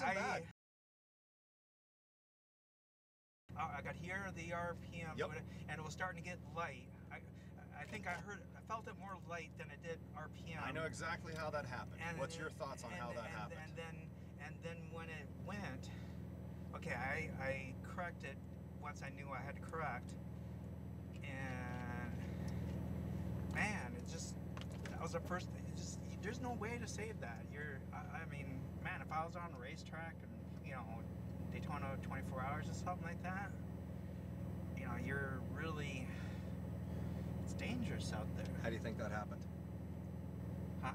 I got here the RPM, Yep. and it was starting to get light. I think I felt it more light than it did RPM. I know exactly how that happened. What's your thoughts on how that happened? And then when it went, okay, I corrected once I knew I had to correct, and man, that was the first. There's no way to save that. I mean, man, if I was on a racetrack and Daytona 24 hours or something like that, you're really, it's dangerous out there. How do you think that happened? Huh?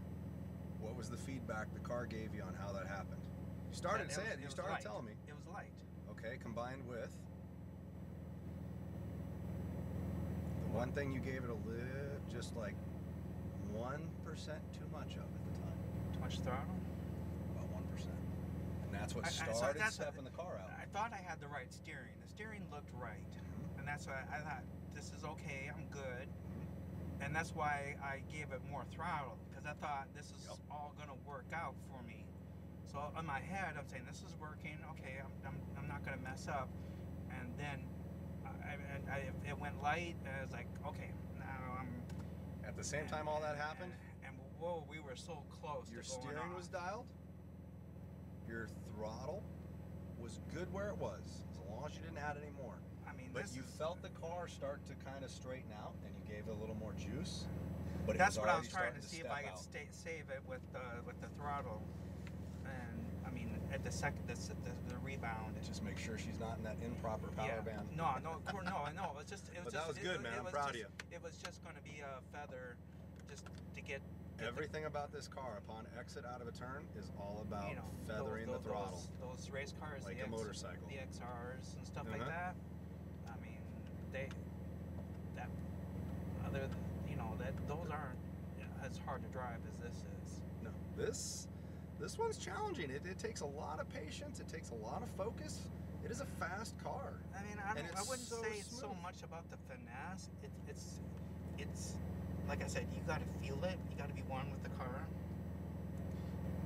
What was the feedback the car gave you on how that happened? You started saying, you started telling me. It was light. Okay, combined with the one thing you gave it just like 1% too much of at the time. Too much throttle? About 1%. And that's what started stepping the car out. I thought I had the right steering. The steering looked right. Mm-hmm. And that's why I thought, this is okay, I'm good. And that's why I gave it more throttle, because I thought this is all going to work out for me. So in my head, I'm saying, this is working, okay, I'm not going to mess up. And then it went light, and I was like, okay, now I'm... At the same time all that happened? And whoa, we were so close to going off. Your steering was dialed? Your throttle was good where it was, as long as you didn't add any more. I mean, but you felt the car start to kind of straighten out, and you gave it a little more juice. But that's what I was trying to see if I could save it with the throttle. And I mean, at the second, the rebound. Just make sure she's not in that improper power band. No. It's just. But that was good, man. I'm proud of you. It was just going to be a feather, just to get. Everything about this car upon exit out of a turn is all about feathering the throttle. Those race cars, like a motorcycle, the XRs and stuff like that. I mean, those aren't as hard to drive as this is. No, this one's challenging. It takes a lot of patience. It takes a lot of focus. It is a fast car. I mean, I wouldn't say it's so much about the finesse. It's like I said, you got to feel it. You got to be one with the car.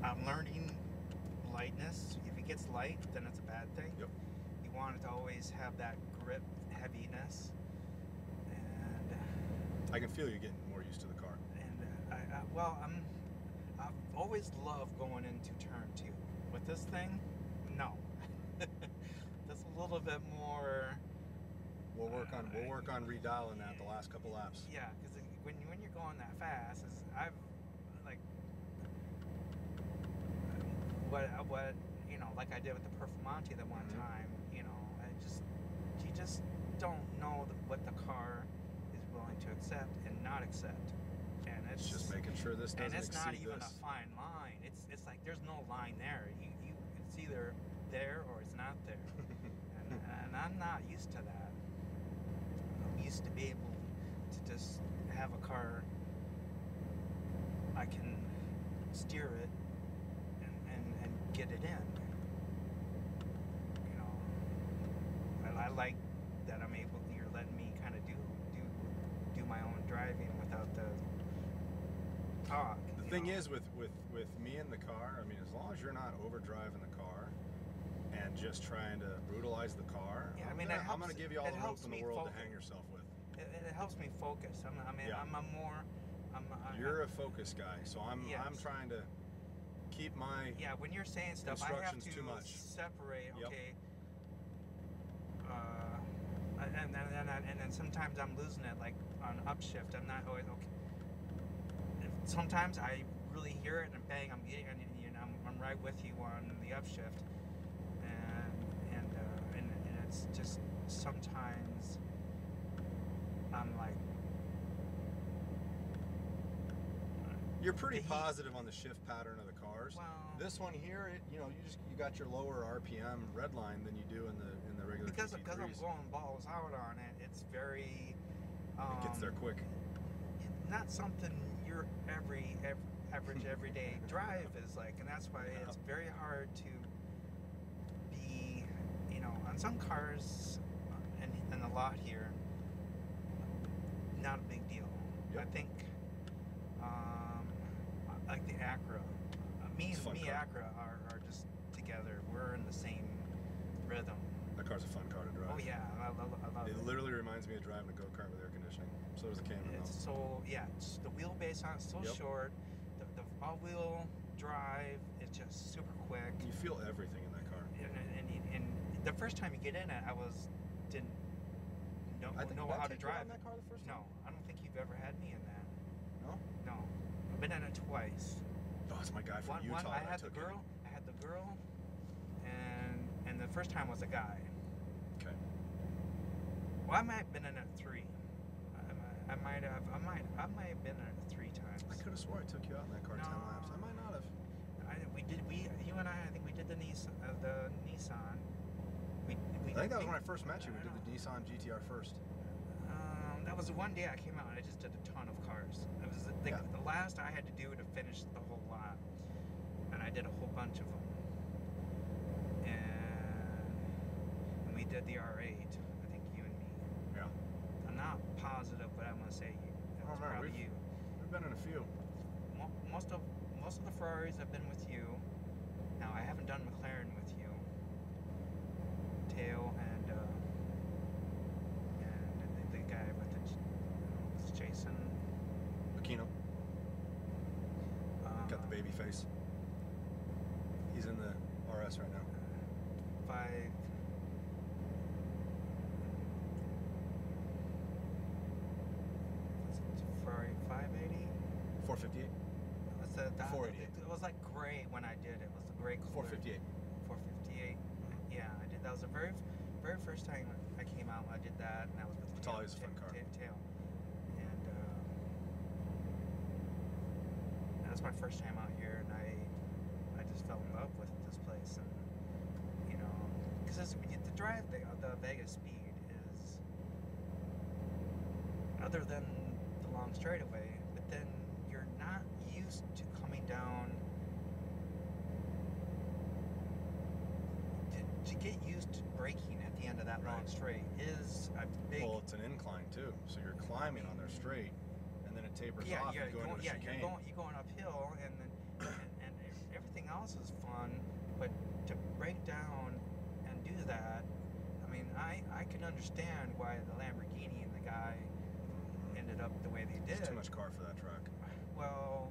I'm learning lightness. If it gets light, then it's a bad thing. Yep. You want it to always have that grip, heaviness, and I can feel you getting more used to the car. And I've always loved going into turn 2. With this thing, no. That's a little bit more. We'll work on redialing that the last couple laps. Yeah, because when you're going that fast, I've like what like I did with the Performante that one time. You just don't know what the car is willing to accept and not accept, and it's just making sure this doesn't exceed this. And it's not even a fine line. It's like there's no line there. It's either there or it's not there, and I'm not used to that. I'm used to be able to just have a car. I can steer it and get it in. I like that I'm able. You're letting me kind of do my own driving without the talk. The thing is with me in the car, I mean, as long as you're not overdriving the car and just trying to brutalize the car, I'm going to give you all the rope in the world to hang yourself with. It helps me focus. You're a focus guy, so I'm trying to keep my when you're saying stuff, I have to too much. Separate. Okay. And then sometimes I'm losing it, like on upshift. I'm not always okay. Sometimes I really hear it and bang, I'm getting, I'm right with you on the upshift, and it's just sometimes I'm like. You're pretty positive on the shift pattern of the cars. Well, this one here, you got your lower RPM red line than you do in the regular because GT3s. I'm going balls out on it. It's very. It gets there quick. Not something your average everyday drive is like, and that's why it's very hard to be, on some cars, and a lot here. Not a big deal. Yep. I think. Like the Acura, me Acura are just together. yeah, I love it. It literally reminds me of driving a go-kart with air conditioning. So does a Cayman. It's so, yeah, it's the wheelbase on it's so short. The all-wheel drive is just super quick. You feel everything in that car. And the first time you get in it, didn't know how to drive. In that car the first time? No, I don't think you've ever had me in that. No? No, I've been in it twice. Oh, it's my guy from Utah. I had the girl, and the first time was a guy. Okay. Well, I might have been in it 3. I might have been in it 3 times. I could have swore I took you out in that car 10 laps. I might not have. You and I think we did the Nissan. I think that was when I first met you. We did the Nissan GTR first. That was the one day I came out and I just did a ton of cars. It was the last I had to do to finish the whole lot, and I did a whole bunch of them. And we did the R8. I think you and me. Yeah. I'm not positive, but I'm gonna say it was probably you. We've been in a few. Most of the Ferraris have been with you. Now I haven't done McLaren with you. Teo and the guy with it's Jason Aquino. Got the baby face. He's in the RS right now. 5. Ferrari 580. 458. What's the 488? It was like gray when I did it. It was the gray color. 458. 458. Yeah, I did. That was the very first time I came out. I did that, and that was with It's always a fun car. Tail. And that's my first time out here, and I just fell in love with this place, and because the drive, the Vegas speed is other than the long straightaway, but then you're not used to coming down. To get used to braking at the end of that long straight is a big. Well, it's an incline too, so you're climbing on their straight, and then it tapers off. You're going uphill, and then and everything else is fun, but to break down and do that, I mean, I can understand why the Lamborghini and the guy ended up the way they did. It's too much car for that track. Well,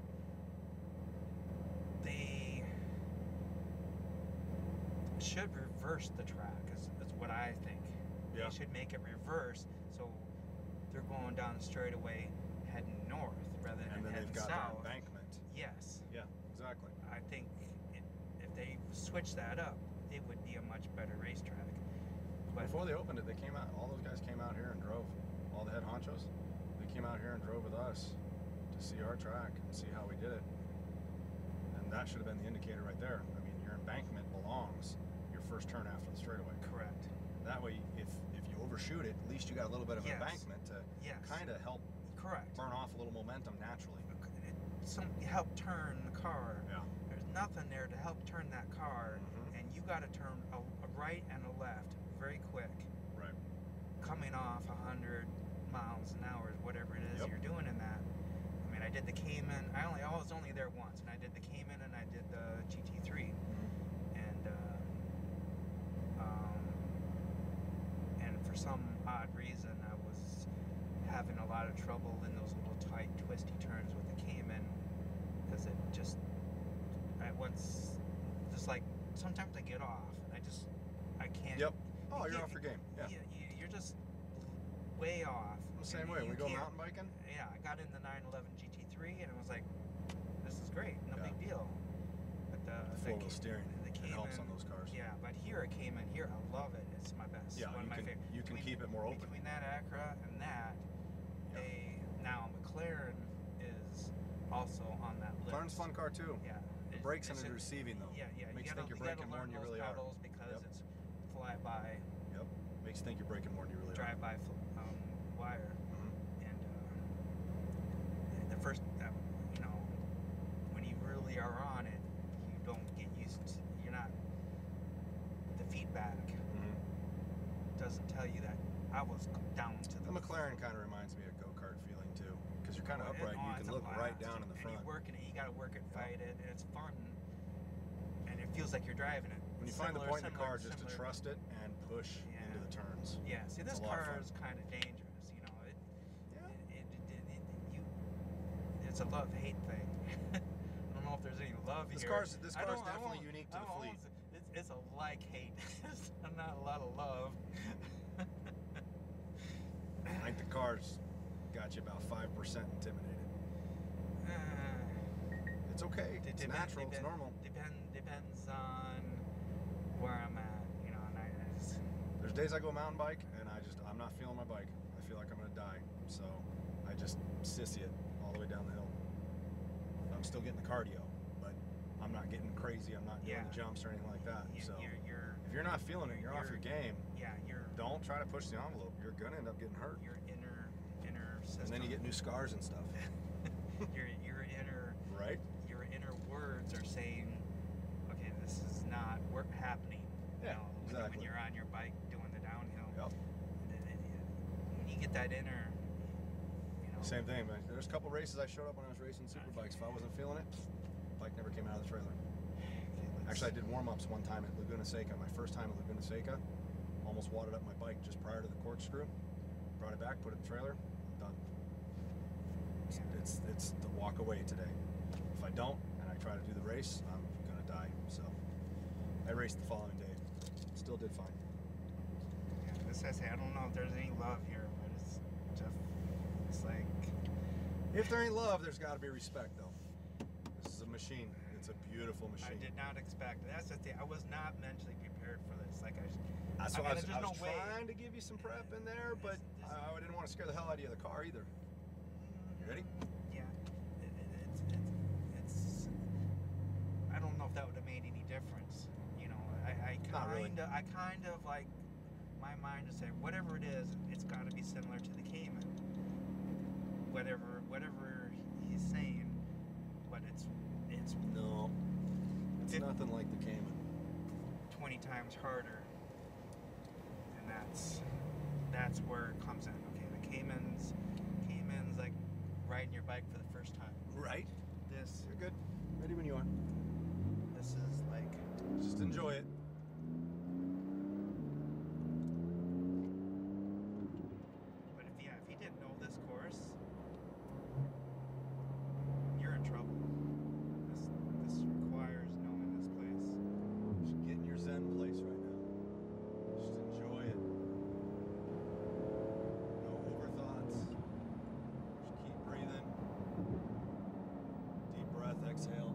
they should reverse the track, is what I think. Yeah. They should make it reverse, so they're going down the straightaway heading north rather than then heading they've got south. that embankment. Yes. Yeah, exactly. I think if they switch that up, it would be a much better racetrack. But before they opened it, they came out. All those guys came out here and drove. All the head honchos, they came out here and drove with us to see our track and see how we did it. And that should have been the indicator right there. I mean, your embankment belongs your first turn after the straightaway. Correct. That way, if you overshoot it, at least you got a little bit of embankment to kind of help burn off a little momentum naturally. Help turn the car. Yeah. There's nothing there to help turn that car, and you got to turn a right and a left very quick. Right. Coming off 100 miles an hour, whatever it is you're doing in that. I mean, I did the Cayman. I was only there once, and I did the Cayman and I did the GT3, and for some odd reason, I was having a lot of trouble in those little tight, twisty turns with the Cayman, because it just like sometimes I get off, and I can't. Yep. Oh, you're off your game. Yeah. You're just way off. I'm the same way. We go mountain biking. Yeah, I got in the 911 GT3, and it was like, this is great, no big deal. But the four-wheel steering, the Cayman helps on those cars. Yeah, but here a Cayman, I love it. It's my best. Yeah, one of my favorite. You can keep it more open. Between that Acura and that, now McLaren is also on that list. McLaren's a fun car too. Yeah. The brakes and the receiving though. Yeah. Makes you think you're braking more than you really are. Because it's fly-by. Yep. Makes you think you're braking more than you really are. Drive-by wire. And the first, when you really are on it, you don't get used to, the feedback doesn't tell you that I was down to the McLaren kind of reminds me of go-kart feeling too, because you're kind of upright. You can look right down in the front. And you're working it. You got to work it, fight it, and it's fun. And it feels like you're driving it. When you find the point in the car, just to trust it and push into into the turns. Yeah, see, this It's a lot of car fun. is kind of dangerous, you know. Yeah. It's a love-hate thing. I don't know if there's any love This here. car's I don't- definitely unique to I the don't- fleet. It's a like-hate. It's not a lot of love. I think the car's got you about 5% intimidated. It's okay. It's natural. It's normal. Depends on where I'm at, you know. And I just, There's days I go mountain bike and I'm not feeling my bike. I feel like I'm gonna die. So I just sissy it all the way down the hill. I'm still getting the cardio, but I'm not getting crazy. I'm not doing the jumps or anything like that. So if you're not feeling it, you're off your game. Yeah, Don't try to push the envelope. You're gonna end up getting hurt. your inner system. And then you get new scars and stuff. your inner Right? Your inner words are saying, okay, this is not happening. Yeah, you know, exactly. When you're on your bike doing the downhill. Yep. When you get that inner, you know. Same thing, man. There's a couple races I showed up when I was racing super bikes. If I wasn't feeling it, bike never came out of the trailer. Actually, I did warm-ups one time at Laguna Seca. My first time at Laguna Seca. Almost wadded up my bike just prior to the corkscrew. Brought it back, put it in the trailer, done. It's the walk away today. If I don't, and I try to do the race, I'm gonna die. So I raced the following day. Still did fine. Yeah, this I say, I don't know if there's any love here, but it's like. If there ain't love, there's got to be respect, though. This is a machine. It's a beautiful machine. I did not expect it. That's the thing. I was not mentally prepared for this. Like That's I why mean, I was trying to give you some prep in there, but I didn't want to scare the hell out of you of the car either. You ready? Yeah. It's. I don't know if that would have made any difference. You know, I kind of like my mind to say whatever it is, it's got to be similar to the Cayman. Whatever he's saying, but it's No. It's nothing like the Cayman. 20 times harder, and that's where it comes in. Okay, the Cayman's like riding your bike for the first time. Right? This You're good. Ready when you are. this is like Just enjoy it. but if you didn't know this course, you're in trouble. This requires knowing this place. Just get in your Zen place right now. Just enjoy it. No overthoughts. Just keep breathing. Deep breath, exhale.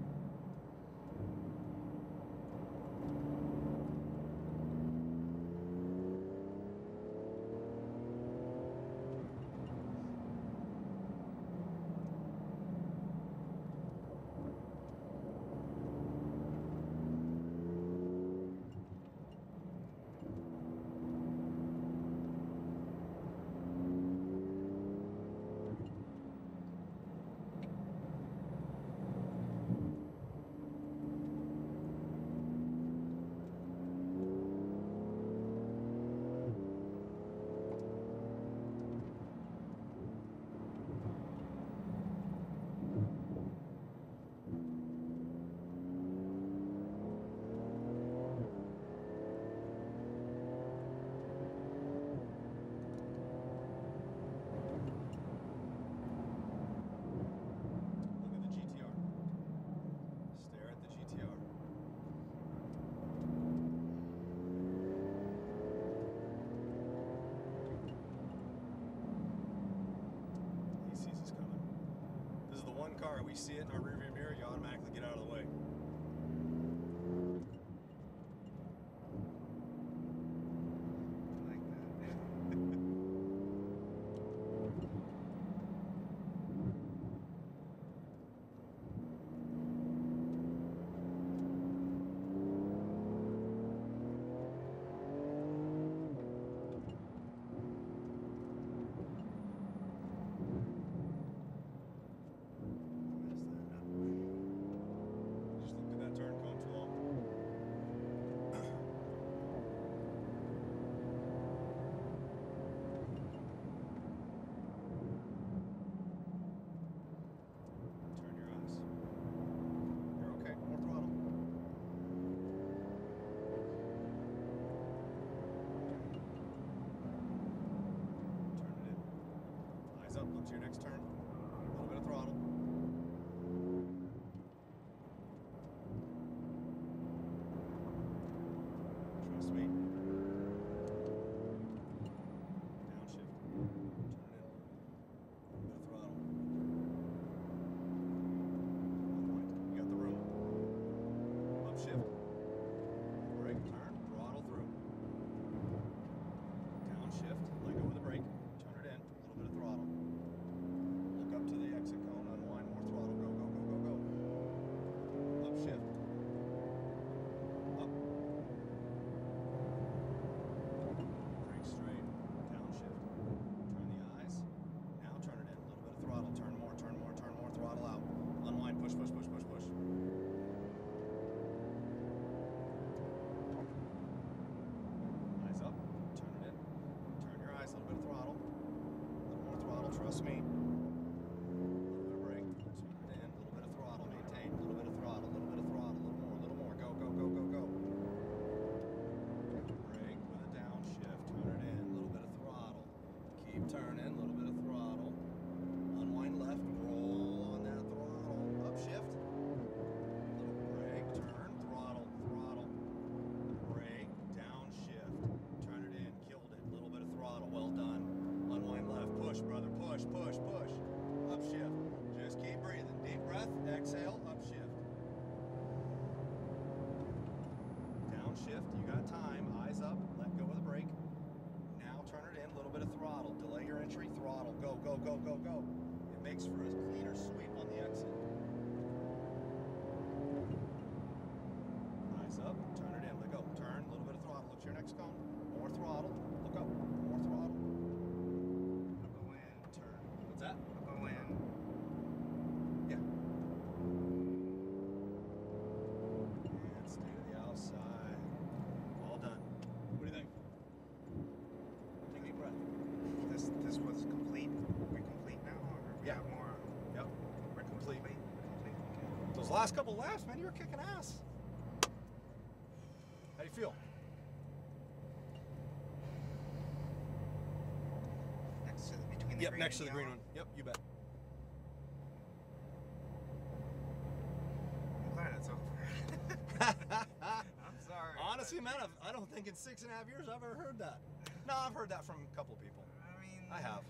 Look at the GTR. Stare at the GTR. He sees us coming. This is the one car, we see it in our rearview mirror, you automatically get out of the way. like that. Mess that up. Look to your next turn. A little bit of throttle. Trust me. Downshift. Turn it in. A little bit of throttle. You got the room. Upshift. Brake, turn, throttle through. Downshift, let go of the brake, turn it in, a little bit of throttle. Look up to the exit cone, unwind, more throttle, go, go, go, go, go. Upshift. Up. Brake straight, downshift. Turn the eyes. Now turn it in, a little bit of throttle, turn more, turn more, turn more, throttle out. Unwind, push, push, push, push, push. Eyes up, turn it in. Turn your eyes, a little bit of throttle. A little more throttle, trust me. A little bit of brake, turn it in. A little bit of throttle, maintain. A little bit of throttle, a little bit of throttle, a little more. Go, go, go, go, go. Brake with a downshift, turn it in. A little bit of throttle. Keep turning, a little bit of throttle. Unwind left, roll on that throttle. Upshift. Little brake, turn, throttle, throttle. Brake, downshift. Turn it in, killed it. Little bit of throttle, well done. Unwind left, push, brother, push, push, push. Upshift. Just keep breathing. Deep breath, exhale, upshift. Downshift, you got time. Eyes up, let go of the brake. Now turn it in, a little bit of throttle. Delay your entry, throttle. Go, go, go, go, go. It makes for a cleaner sweep on the exit. Eyes up, turn it in, let go. Turn, a little bit of throttle. Look to your next cone. More throttle. Look up. More throttle. I'll go in. Turn. What's that? I'll go in. Yeah. And stay to the outside. All done. What do you think? Take a deep breath. This was complete. We're complete now, or we Yeah. have more? Yep. We're complete. Complete. Okay. Those last couple laps, man, you were kicking ass. How do you feel? Next to between the Yep, green next to and the green yellow. one. Yep, you bet. I'm glad it's over. I'm sorry. Honestly, man, I don't think in 6.5 years I've ever heard that. No, I've heard that from a couple of people. I mean, I have.